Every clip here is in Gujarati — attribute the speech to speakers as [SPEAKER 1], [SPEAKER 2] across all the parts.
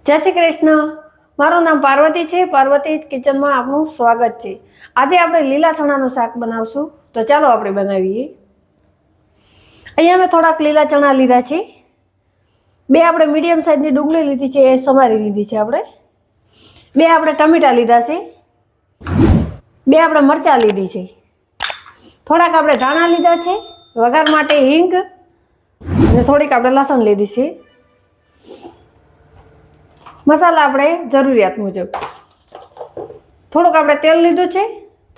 [SPEAKER 1] जय श्री कृष्ण। मारू नाम पार्वती है। पार्वती किचन में आपनु स्वागत है। आज आप लीला चना शाक बनावशु, तो चलो आप बनावीए। अहींया मैं थोड़ा लीला चना लीधा है। बे आपणे मीडियम साइज की डूंगળી लीधी है, ए समारी लीधी है। आपणे बे आपणे टमेटा लीधा है, बे आपणे मरचा लीधी है, थोड़ाक आपणे धाणा लीधा है, वघार माटे हींग अने थोड़ीक आपणे लसण लीधी है। मसाला आपणे जरूरियात मुजब थोड़ोक आपणे तेल लीधुं छे,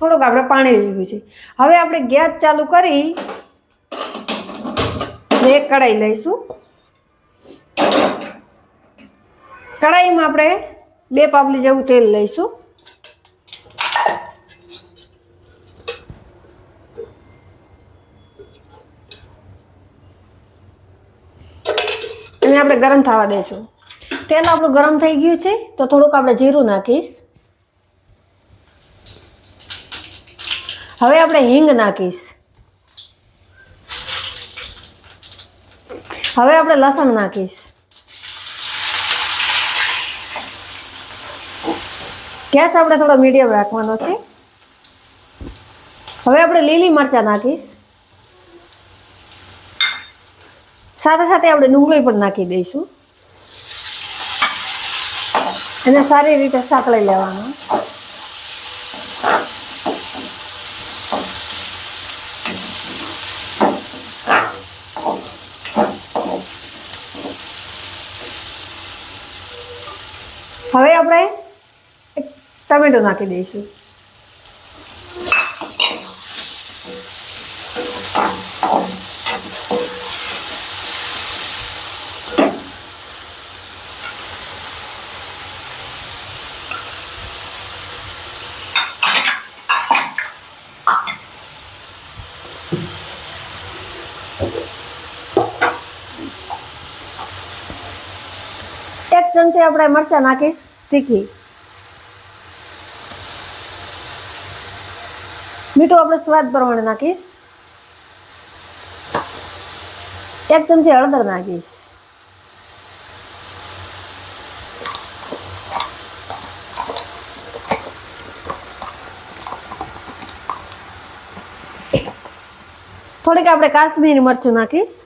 [SPEAKER 1] थोड़ोक आपणे पाणी लीधुं छे। हवे आपणे गैस चालू करी एक कढ़ाई लईशुं। कढ़ाई में आपणे 2 पावली जेवुं तेल लईशुं। अने आपणे गरम थवा देशुं। तेल आपणुं गरम थई गयुं छे तो थोड़ुंक आपणे जीरुं नाखीश। हवे आपणे हींग नाखीश। हवे आपणे लसण नाखीश। गैस आपणे थोड़ो मीडियम राखवानो छे। हवे आपणे લીલી મરચાં नाखीश। साथे साथे आपणे ડુંગળી पण नाखी दईशुं અને સારી રીતે સાંકળી લેવાનું। હવે આપણે ટમેટો નાખી દઈશું। एक चमची આપણે મરચાં નાખીશ તીખી। મીઠું આપણે સ્વાદ પ્રમાણે નાખીશ। એક ચમચી હળદર નાખીશ। થોડીક આપણે કાશ્મીરી મરચું નાખીશ।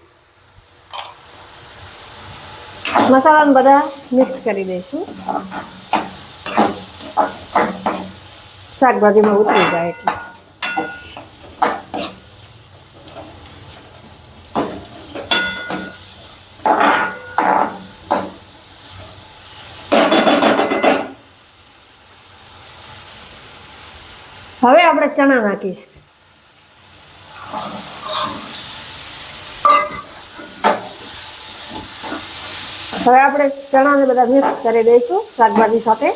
[SPEAKER 1] मसाला बधा मिक्स करी देशुं। शाकभाजी में उतरी जाए एटले। हवे आपणे चना नाखीश। હવે આપણે ચણાને બધા મિક્સ કરી દઈશું શાકભાજી સાથે।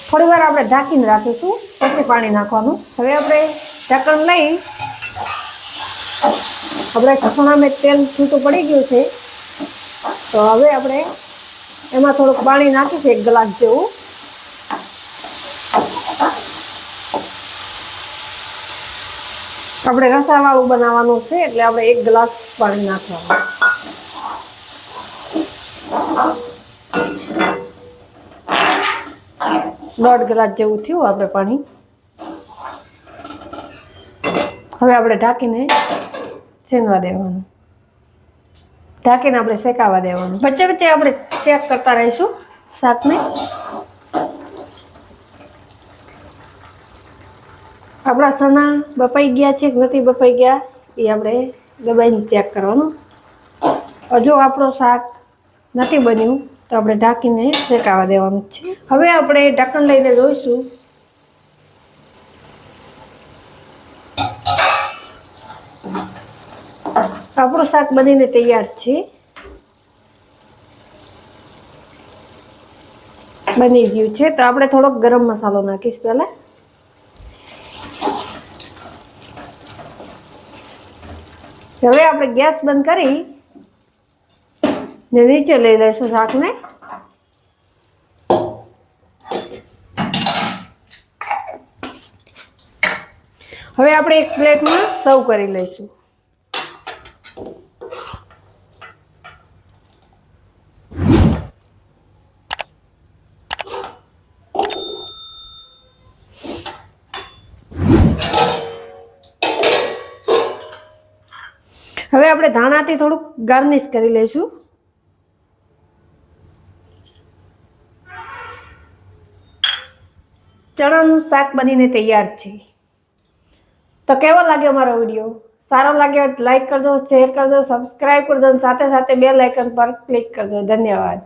[SPEAKER 1] થોડી વાર આપણે ઢાંકીને રાખીશું, પછી પાણી નાખવાનું। હવે આપણે ઢાંકણ લઈ આપણે ઢાંકણામાં તેલ છૂટું પડી ગયું છે, તો હવે આપણે એમાં થોડુંક પાણી નાખીશું, 1 ગ્લાસ જેવું। આપણે રસાવાળું બનાવવાનું છે એટલે આપણે 1 ગ્લાસ પાણી નાખવાનું। 1.5 ગ્લાસ જેવું થયું આપણે પાણી। હવે આપણે ઢાંકીને શેકવા દેવાનું। ઢાંકીને આપણે શેકાવા દેવાનું। વચ્ચે વચ્ચે આપણે ચેક કરતા રહીશું શાકને। આપણા સના બફાઈ ગયા છે કે નથી બફાઈ ગયા એ આપણે દબાઈને ચેક કરવાનું। હજુ આપણું શાક નથી બન્યું તો આપણે ઢાંકીને શેકાવા દેવાનું છે। હવે આપણે ઢાંકણ લઈને જોઈશું। આપણું શાક બનીને તૈયાર છે, બની ગયું છે। તો આપણે થોડોક ગરમ મસાલો નાખીશ પહેલા। હવે આપણે ગેસ બંધ કરી ને નીચે લઈ લઈશું શાકને। હવે આપણે એક પ્લેટમાં સર્વ કરી લઈશું. હવે આપણે ધાણાથી થોડુંક ગાર્નિશ કરી લઈશું. ચણાનું શાક બનીને તૈયાર છે. તો કેવો લાગ્યો મારો વિડીયો? સારો લાગ્યો તો લાઈક કરજો, શેર કરજો, સબસ્ક્રાઈબ કરજો અને સાથે સાથે બેલ આઇકન પર ક્લિક કરજો. ધન્યવાદ.